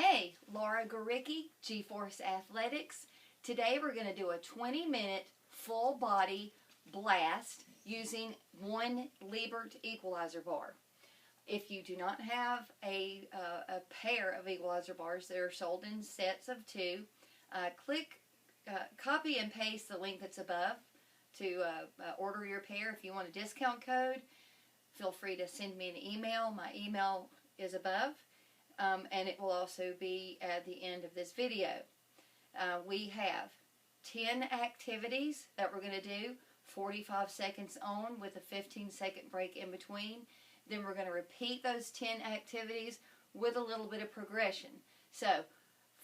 Hey, Laura Goricki, G-Force Athletics. Today we're going to do a 20-minute full body blast using one Lebert Equalizer bar. If you do not have a pair of Equalizer bars, they're sold in sets of two. Copy and paste the link that's above to order your pair. If you want a discount code, feel free to send me an email. My email is above. And it will also be at the end of this video. We have 10 activities that we're going to do, 45 seconds on with a 15-second break in between. Then we're going to repeat those 10 activities with a little bit of progression. So,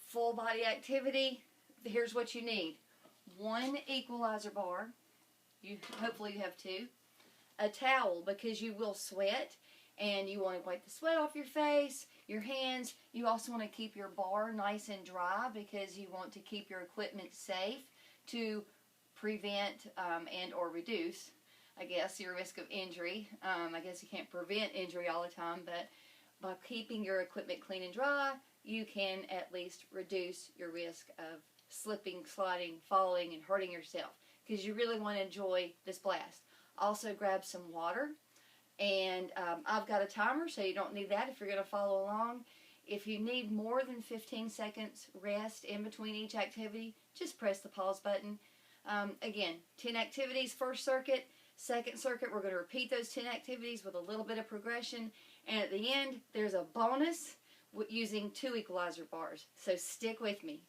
full body activity, here's what you need. One Equalizer bar, hopefully you have two, a towel because you will sweat and you want to wipe the sweat off your face, your hands. You also want to keep your bar nice and dry because you want to keep your equipment safe to prevent and or reduce, I guess, your risk of injury. I guess you can't prevent injury all the time, but by keeping your equipment clean and dry, you can at least reduce your risk of slipping, sliding, falling, and hurting yourself because you really want to enjoy this blast. Also grab some water. And I've got a timer, so you don't need that if you're going to follow along. If you need more than 15 seconds rest in between each activity, just press the pause button. Again, 10 activities, first circuit. Second circuit, we're going to repeat those 10 activities with a little bit of progression. And at the end, there's a bonus using 2 Equalizer bars. So stick with me.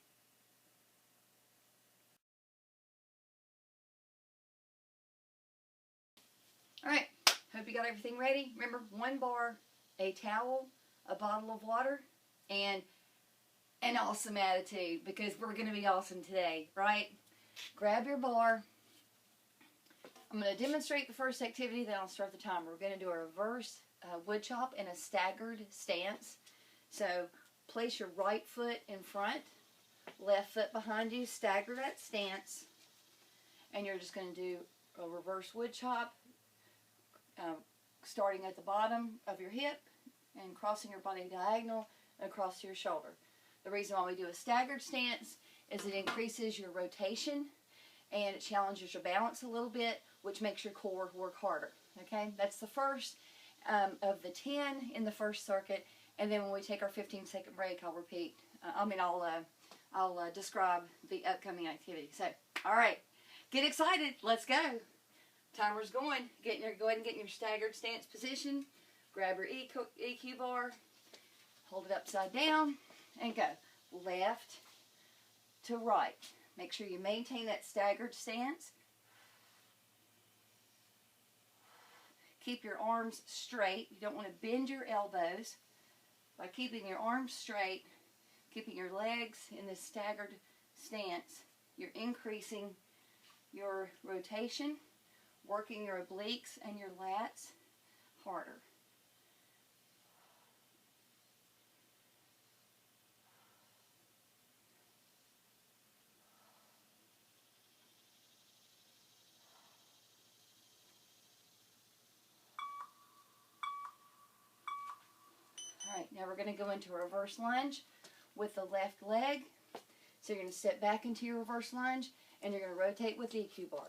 All right. Hope you got everything ready. Remember, 1 bar, a towel, a bottle of water, and an awesome attitude because we're going to be awesome today, right? Grab your bar. I'm going to demonstrate the first activity, then I'll start the timer. We're going to do a reverse wood chop in a staggered stance. So place your right foot in front, left foot behind you, stagger that stance, and you're just going to do a reverse wood chop. Starting at the bottom of your hip and crossing your body diagonal across your shoulder. The reason why we do a staggered stance is it increases your rotation and it challenges your balance a little bit, which makes your core work harder. Okay, that's the first of the 10 in the first circuit, and then when we take our 15-second break, I'll repeat. I'll describe the upcoming activity. So, all right, get excited. Let's go. Timer's going. Go ahead and get in your staggered stance position. Grab your EQ bar. Hold it upside down and go. Left to right. Make sure you maintain that staggered stance. Keep your arms straight. You don't want to bend your elbows. By keeping your arms straight, keeping your legs in this staggered stance, you're increasing your rotation, working your obliques and your lats harder. All right, now we're going to go into a reverse lunge with the left leg. So you're going to step back into your reverse lunge and you're going to rotate with the EQ bar.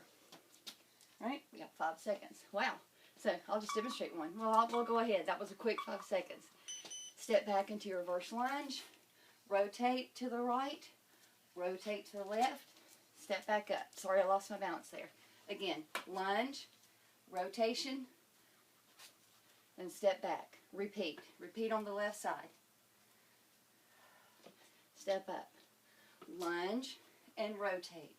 All right, we got 5 seconds. Wow. So I'll just demonstrate one. Well, we'll go ahead. That was a quick 5 seconds. Step back into your reverse lunge. Rotate to the right. Rotate to the left. Step back up. Sorry, I lost my balance there. Again, lunge, rotation, and step back. Repeat. Repeat on the left side. Step up. Lunge and rotate.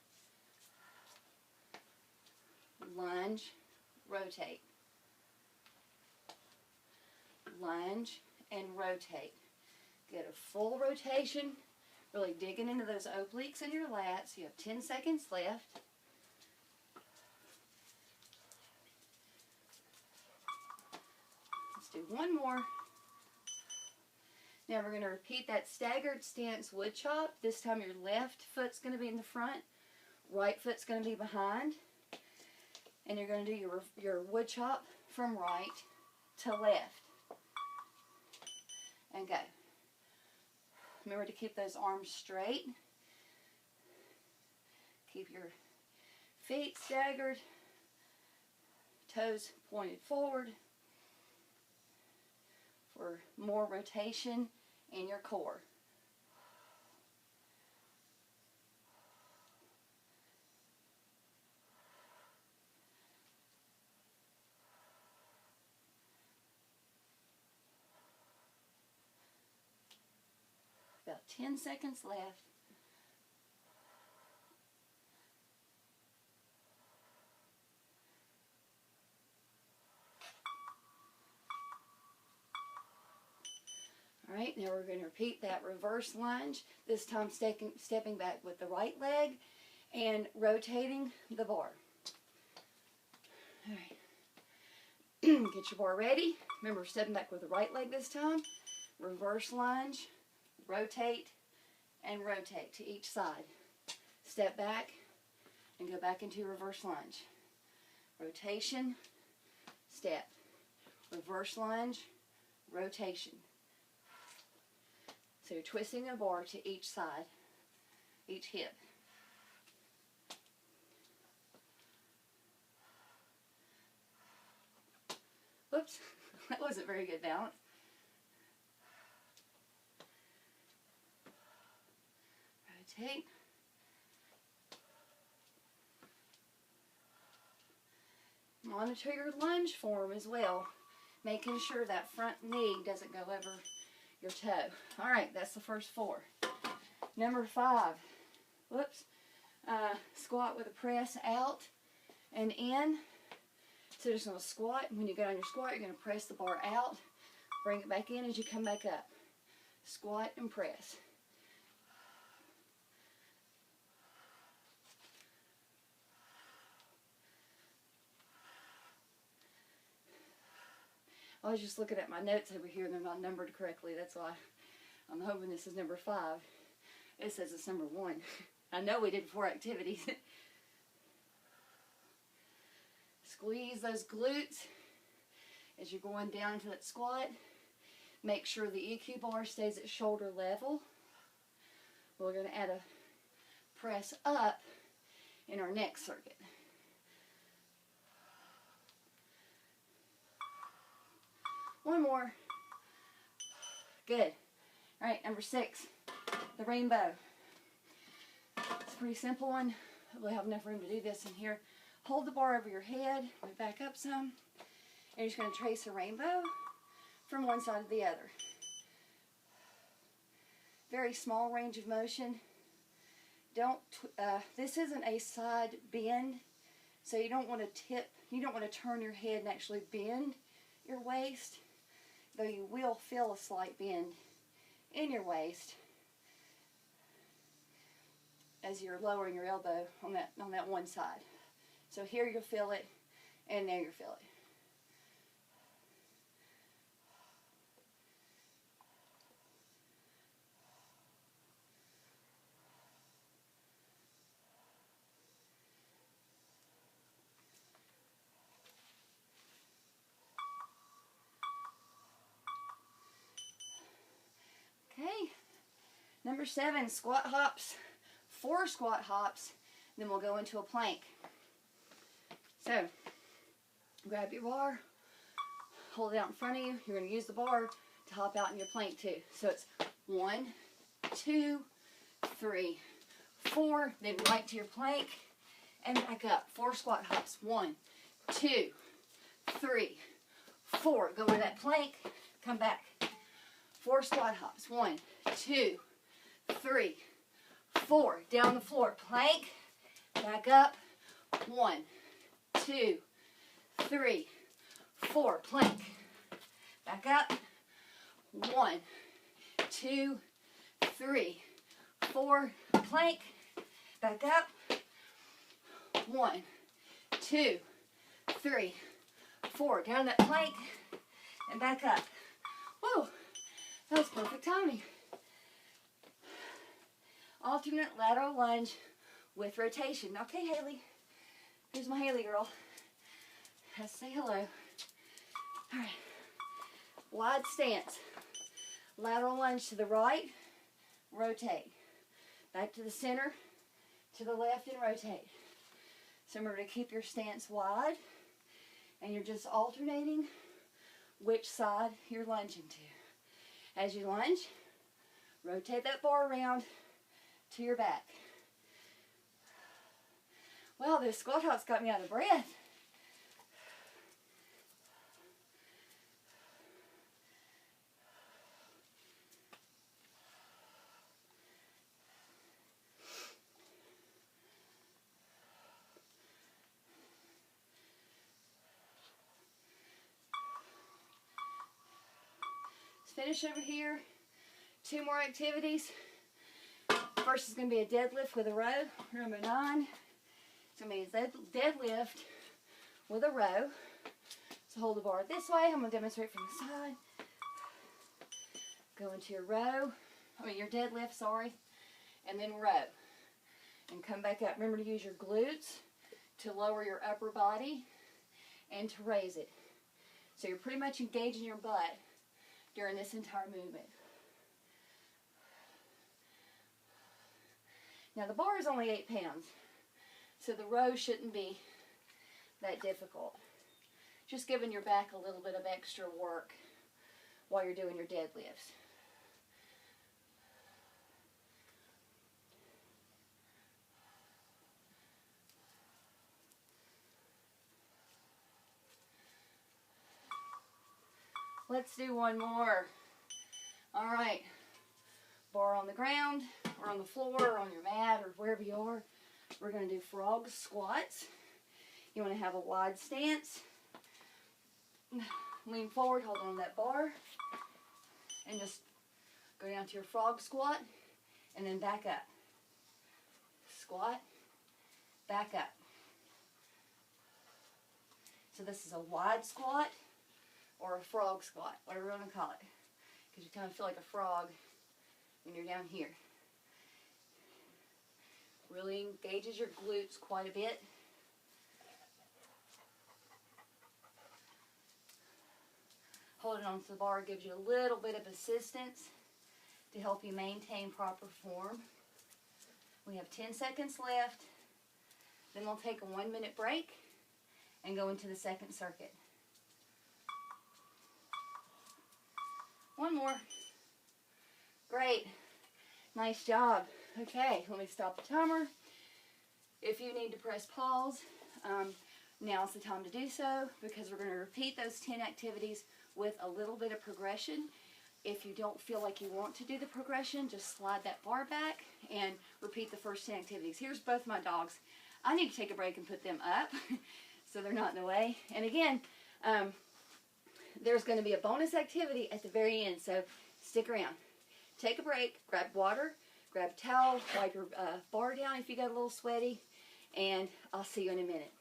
Lunge, rotate. Lunge and rotate. Get a full rotation, really digging into those obliques and your lats. You have 10 seconds left. Let's do one more. Now we're going to repeat that staggered stance wood chop. This time your left foot's going to be in the front, right foot's going to be behind. And you're going to do your wood chop from right to left. And go. Remember to keep those arms straight. Keep your feet staggered, toes pointed forward for more rotation in your core. About 10 seconds left. All right, now we're going to repeat that reverse lunge, this time stepping back with the right leg and rotating the bar. All right, get your bar ready. Remember, stepping back with the right leg this time. Reverse lunge, rotate, and rotate to each side. Step back and go back into reverse lunge. Rotation, step. Reverse lunge, rotation. So you're twisting the bar to each side, each hip. Whoops, that wasn't very good balance. Rotate. Monitor your lunge form as well, making sure that front knee doesn't go over your toe. All right, that's the first 4. Number 5, whoops, squat with a press out and in. So just going to squat. When you get on your squat, you're going to press the bar out, bring it back in as you come back up. Squat and press. I was just looking at my notes over here and they're not numbered correctly. That's why I'm hoping this is number 5. It says it's number 1. I know we did 4 activities. Squeeze those glutes as you're going down into that squat. Make sure the EQ bar stays at shoulder level. We're going to add a press up in our next circuit. One more. Good. All right, number 6, the rainbow. It's a pretty simple one. We'll have enough room to do this in here. Hold the bar over your head, move back up some, and you're just going to trace a rainbow from one side to the other. Very small range of motion. This isn't a side bend, so you don't want to turn your head and actually bend your waist, though you will feel a slight bend in your waist as you're lowering your elbow on that one side. So here you'll feel it, and there you'll feel it. Okay, number 7, squat hops. 4 squat hops, then we'll go into a plank. So, grab your bar, hold it out in front of you. You're going to use the bar to hop out in your plank too. So it's 1, 2, 3, 4, then right to your plank and back up. 4 squat hops. 1, 2, 3, 4. Go into that plank, come back. 4 squat hops. 1, 2, 3, 4. Down the floor. Plank, back up. 1, 2, 3, 4. Plank, back up. 1, 2, 3, 4. Plank, back up. 1, 2, 3, 4. Down that plank and back up. Whoa, that was perfect timing. Alternate lateral lunge with rotation. Okay, Haley. Here's my Haley girl. Let's say hello. All right. Wide stance. Lateral lunge to the right. rotate. Back to the center, to the left, and rotate. So remember to keep your stance wide, and you're just alternating which side you're lunging to. As you lunge, rotate that bar around to your back. Wow, this squat hop's got me out of breath. Finish over here. 2 more activities. First is going to be a deadlift with a row. Number 9. It's going to be a deadlift with a row. So hold the bar this way. I'm going to demonstrate from the side. Go into your row. Your deadlift, sorry. And then row. And come back up. Remember to use your glutes to lower your upper body and to raise it. So you're pretty much engaging your butt during this entire movement. Now the bar is only 8 pounds, so the row shouldn't be that difficult. Just giving your back a little bit of extra work while you're doing your deadlifts. Let's do one more. All right, bar on the ground, or on the floor, or on your mat, or wherever you are. We're going to do frog squats. You want to have a wide stance. Lean forward, hold on to that bar, and just go down to your frog squat, and then back up. Squat, back up. So this is a wide squat, or a frog squat, whatever you want to call it, because you kind of feel like a frog when you're down here. Really engages your glutes quite a bit. Holding on to the bar gives you a little bit of assistance to help you maintain proper form. We have 10 seconds left. Then we'll take a 1-minute break and go into the second circuit. One more. Great. Nice job. Okay, let me stop the timer. If you need to press pause, now's the time to do so, because we're going to repeat those 10 activities with a little bit of progression. If you don't feel like you want to do the progression, just slide that bar back and repeat the first 10 activities. Here's both my dogs. I need to take a break and put them up so they're not in the way. And again, there's going to be a bonus activity at the very end, so stick around. Take a break, grab water, grab a towel, wipe your bar down if you got a little sweaty, and I'll see you in a minute.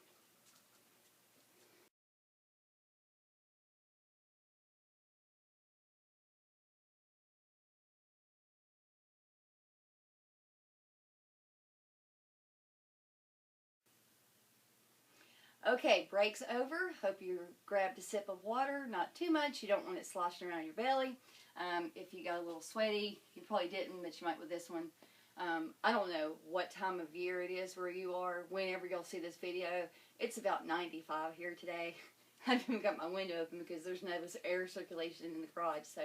Okay, break's over. Hope you grabbed a sip of water, not too much. You don't want it sloshing around your belly. If you got a little sweaty, you probably didn't, but you might with this one. I don't know what time of year it is where you are. Whenever y'all see this video, it's about 95 here today. I haven't even got my window open because there's no air circulation in the garage, so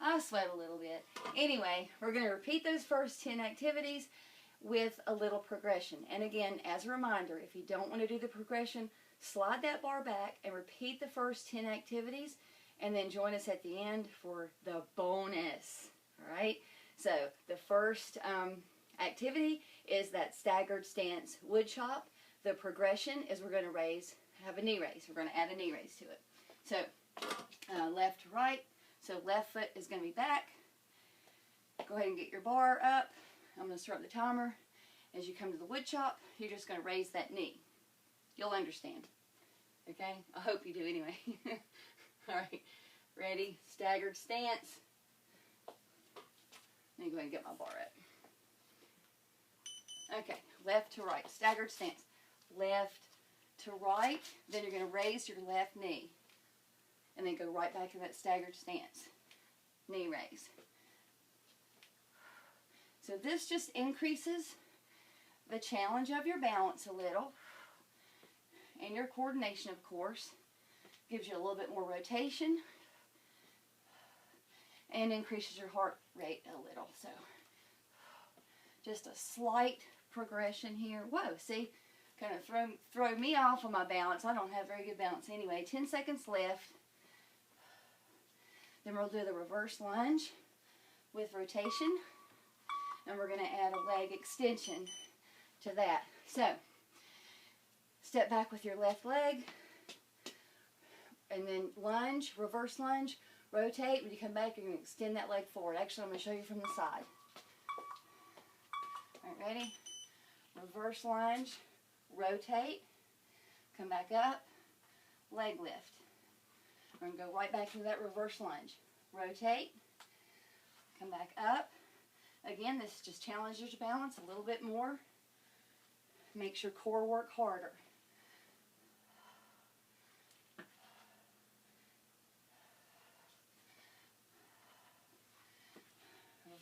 I sweat a little bit. Anyway, we're going to repeat those first 10 activities with a little progression. And again, as a reminder, if you don't want to do the progression, slide that bar back and repeat the first 10 activities, and then join us at the end for the bonus. All right? So the first activity is that staggered stance wood chop. The progression is we're going to have a knee raise. We're going to add a knee raise to it. So left to right. So left foot is going to be back. Go ahead and get your bar up. I'm going to start the timer. As you come to the wood chop, you're just going to raise that knee. You'll understand. Okay? I hope you do anyway. All right. Ready? Staggered stance. Let me go ahead and get my bar up. Okay. Left to right. Staggered stance. Left to right. Then you're going to raise your left knee. And then go right back in that staggered stance. Knee raise. So this just increases the challenge of your balance a little, and your coordination, of course. Gives you a little bit more rotation and increases your heart rate a little. So just a slight progression here. Whoa, see, kind of throw me off of my balance. I don't have very good balance anyway. 10 seconds left. Then we'll do the reverse lunge with rotation, and we're going to add a leg extension to that. So step back with your left leg, and then lunge, reverse lunge, rotate. When you come back, you're going to extend that leg forward. Actually, I'm going to show you from the side. All right, ready? Reverse lunge, rotate, come back up, leg lift. We're going to go right back into that reverse lunge. Rotate, come back up. Again, this just challenges your balance a little bit more. Makes your core work harder.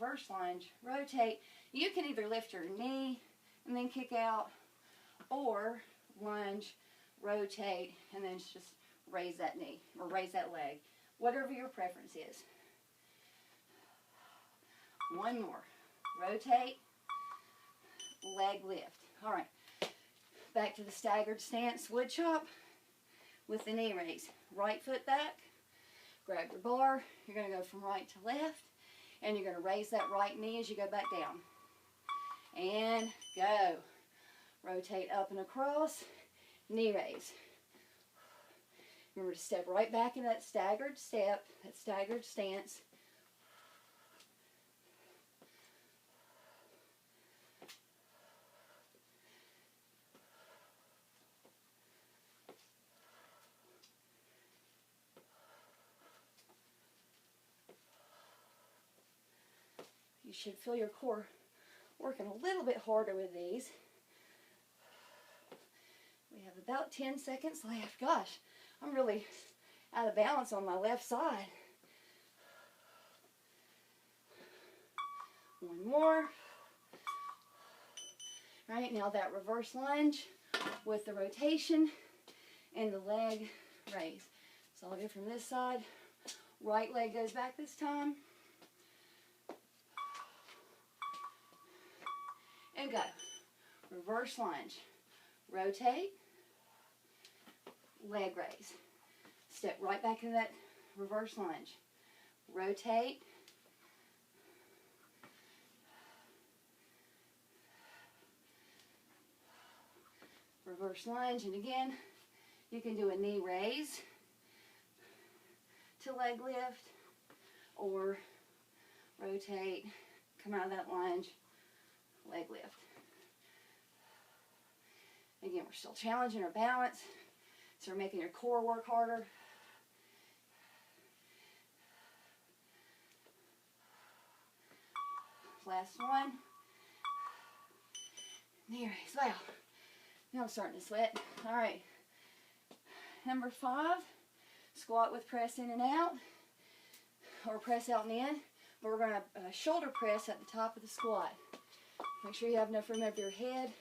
Reverse lunge, rotate. You can either lift your knee and then kick out, or lunge, rotate, and then just raise that knee or raise that leg. Whatever your preference is. One more. Rotate, leg lift. All right. Back to the staggered stance wood chop with the knee raise. Right foot back. Grab your bar. You're going to go from right to left. And you're going to raise that right knee as you go back down. And go. Rotate up and across. Knee raise. Remember to step right back in that staggered step, that staggered stance. You should feel your core working a little bit harder with these. We have about 10 seconds left. Gosh, I'm really out of balance on my left side. One more. All right, now that reverse lunge with the rotation and the leg raise. So I'll go from this side. Right leg goes back this time. And go. Reverse lunge. Rotate. Leg raise. Step right back into that reverse lunge. Rotate. Reverse lunge. And again, you can do a knee raise to leg lift, or rotate, come out of that lunge, leg lift. Again, we're still challenging our balance, so we're making your core work harder. Last one. Knee raise. Wow. Now I'm starting to sweat. All right. Number 5, squat with press in and out, or press out and in. But we're going to shoulder press at the top of the squat. Make sure you have enough room over your head.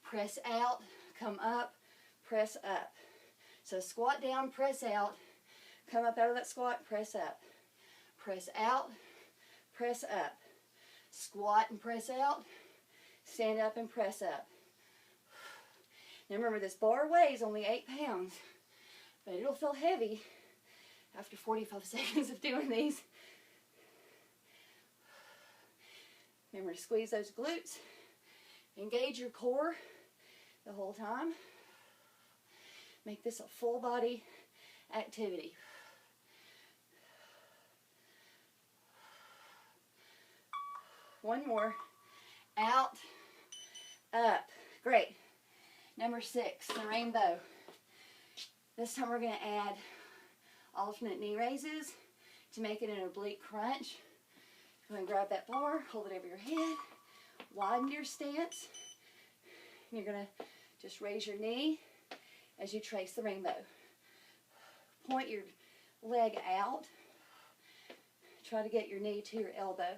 Press out, come up, press up. So squat down, press out, come up out of that squat, press up. Press out, press up. Squat and press out, stand up and press up. Now remember, this bar weighs only 8 pounds, but it'll feel heavy after 45 seconds of doing these. Remember to squeeze those glutes, engage your core the whole time. Make this a full body activity. One more. Out, up. Great. Number 6, the rainbow. This time we're going to add alternate knee raises to make it an oblique crunch. Go ahead and grab that bar, hold it over your head, widen your stance. You're going to just raise your knee as you trace the rainbow. Point your leg out. Try to get your knee to your elbow.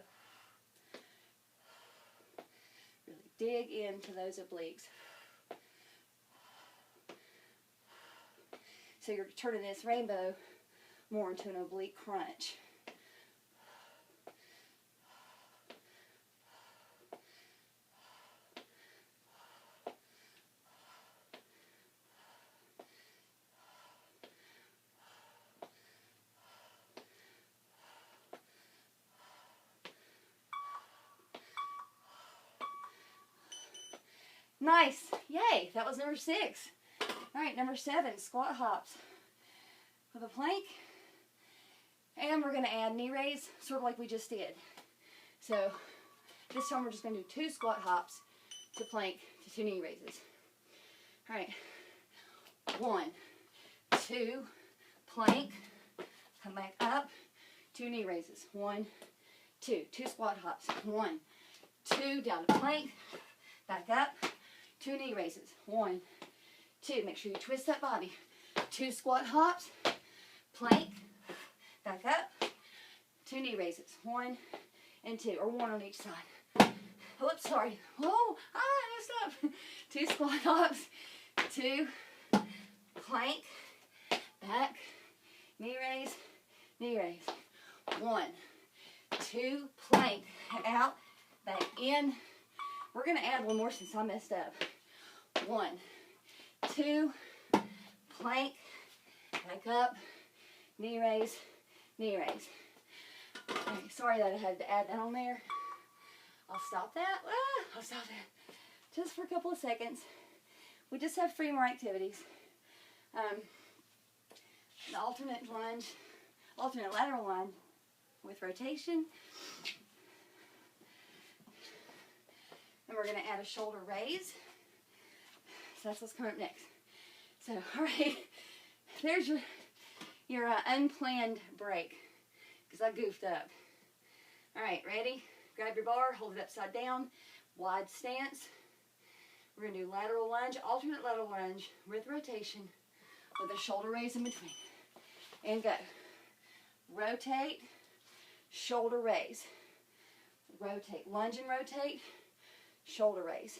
dig into those obliques. So you're turning this rainbow more into an oblique crunch. Nice. Yay. That was number 6. All right, number 7, squat hops with a plank. And we're going to add knee raise, sort of like we just did. So this time we're just going to do 2 squat hops to plank to 2 knee raises. All right. 1, 2, plank, come back up, 2 knee raises. 1, 2, 2 squat hops. 1, 2, down to plank, back up, 2 knee raises. 1, 2, make sure you twist that body. 2 squat hops, plank, back up, 2 knee raises. 1 and 2, or 1 on each side. Oops, sorry. Oh, I messed up. 2 squat hops, 2, plank, back, knee raise, knee raise. 1, 2, plank, out, back in. We're going to add one more since I messed up. 1, 2, plank, back up, knee raise, knee raise. Okay, sorry that I had to add that on there. I'll stop that. I'll stop that just for a couple of seconds. We just have 3 more activities. The alternate lunge, alternate lateral lunge with rotation. And we're going to add a shoulder raise. So that's what's coming up next. So, all right, there's your unplanned break because I goofed up. All right, ready? Grab your bar, hold it upside down, wide stance. We're going to do lateral lunge, alternate lateral lunge with rotation with a shoulder raise in between. And go. Rotate, shoulder raise. Rotate, lunge and rotate, shoulder raise.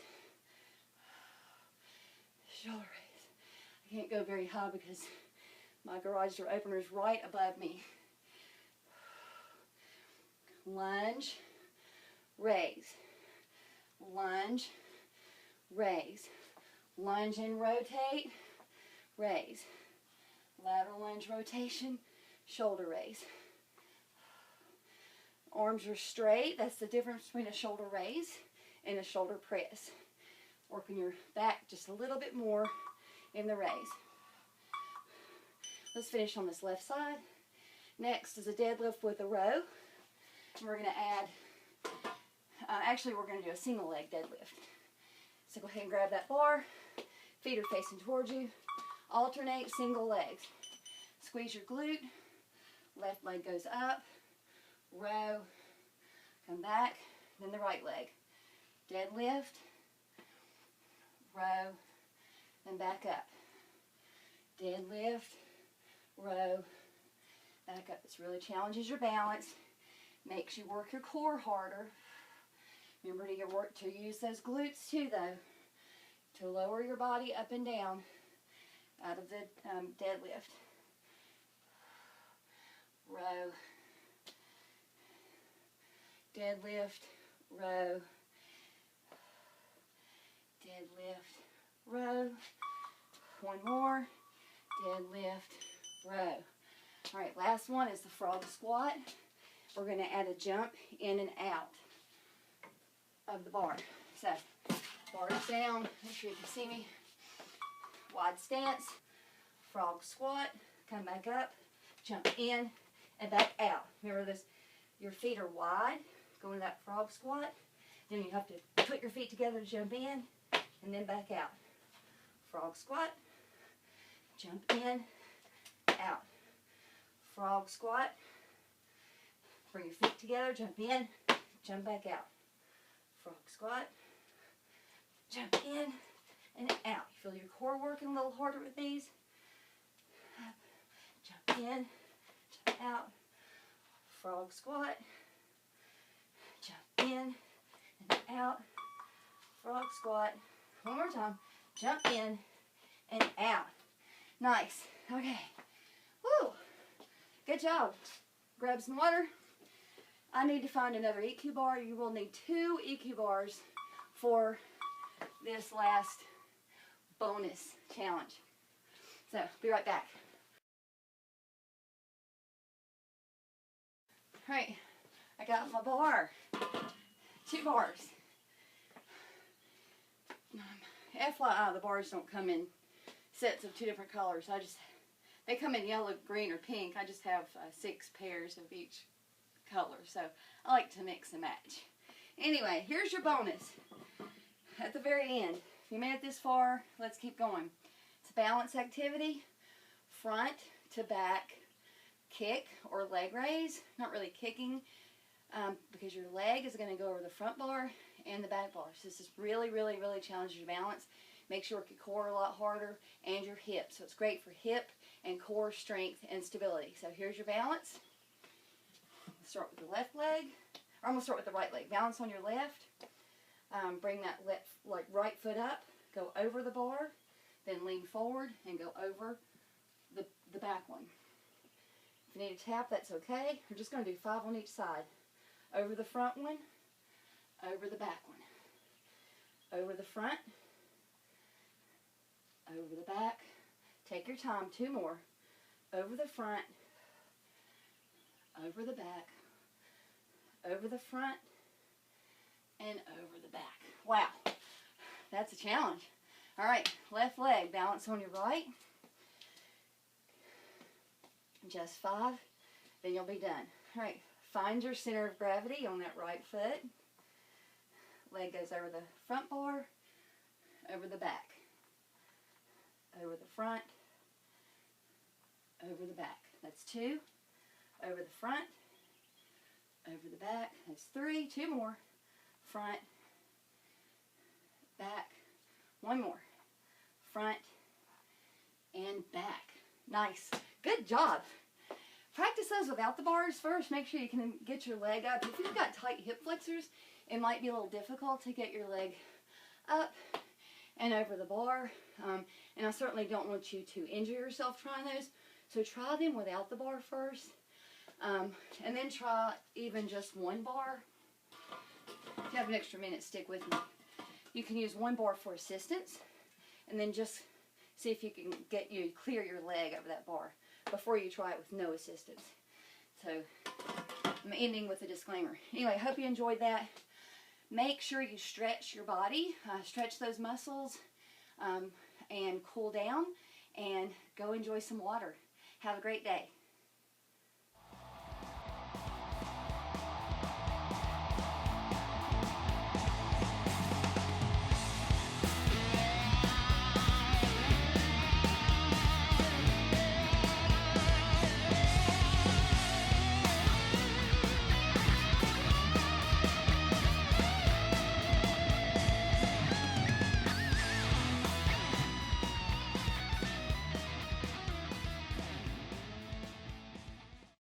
Shoulder raise. I can't go very high because my garage door opener is right above me. Lunge, raise, lunge, raise, lunge and rotate, raise, lateral lunge rotation, shoulder raise. Arms are straight. That's the difference between a shoulder raise and a shoulder press. Working your back just a little bit more in the raise. Let's finish on this left side. Next is a deadlift with a row. And we're going to add, actually we're going to do a single leg deadlift. So go ahead and grab that bar. Feet are facing towards you. Alternate single legs. Squeeze your glute. Left leg goes up. Row. Come back. Then the right leg. Deadlift. Row. Then back up. Deadlift. Row. Back up. This really challenges your balance. Makes you work your core harder. Remember to use those glutes too, though, to lower your body up and down out of the deadlift. Row. Deadlift. Row. Deadlift. Row. One more. Deadlift. Row. All right, last one is the frog squat. We're going to add a jump in and out of the bar. So, bar is down. Make sure you can see me. Wide stance. Frog squat. Come back up. Jump in and back out. Remember this, your feet are wide. Go into that frog squat. Then you have to put your feet together to jump in and then back out. Frog squat. Jump in. Out. Frog squat. Bring your feet together, jump in, jump back out. Frog squat, jump in and out. You feel your core working a little harder with these. Up, jump in, jump out. Frog squat, jump in and out. frog squat. One more time. Jump in and out. Nice. Okay. Woo. Good job. Grab some water. I need to find another EQ bar. You will need 2 EQ bars for this last bonus challenge. So, be right back. Alright, I got my bar. 2 bars. FYI, the bars don't come in sets of 2 different colors. They come in yellow, green, or pink. I just have 6 pairs of each color, so I like to mix and match. Anyway, here's your bonus at the very end. If you made it this far, let's keep going. It's a balance activity, front to back kick or leg raise. Not really kicking because your leg is going to go over the front bar and the back bar. So this is really, really, really challenges your balance. Makes you work your core a lot harder and your hips. So it's great for hip and core strength and stability. So here's your balance. Start with the left leg. Or I'm going to start with the right leg. Balance on your left. Bring that right foot up. Go over the bar. Then lean forward and go over the back one. If you need a tap, that's okay. We're just going to do 5 on each side. Over the front one. Over the back one. Over the front. Over the back. Take your time. 2 more. Over the front. Over the back. Over the front. And over the back. Wow. That's a challenge. All right. Left leg. Balance on your right. Just 5. Then you'll be done. All right. Find your center of gravity on that right foot. Leg goes over the front bar. Over the back. Over the front. Over the back. That's 2. Over the front. Over the back. That's 3. 2 more. Front. Back. 1 more. Front. And back. Nice. Good job. Practice those without the bars first. Make sure you can get your leg up. If you've got tight hip flexors, it might be a little difficult to get your leg up and over the bar. And I certainly don't want you to injure yourself trying those. So try them without the bar first. And then try even just 1 bar. If you have an extra minute, stick with me. You can use 1 bar for assistance. And then just see if you can clear your leg over that bar before you try it with no assistance. So I'm ending with a disclaimer. Anyway, hope you enjoyed that. Make sure you stretch your body, stretch those muscles, and cool down, and go enjoy some water. Have a great day.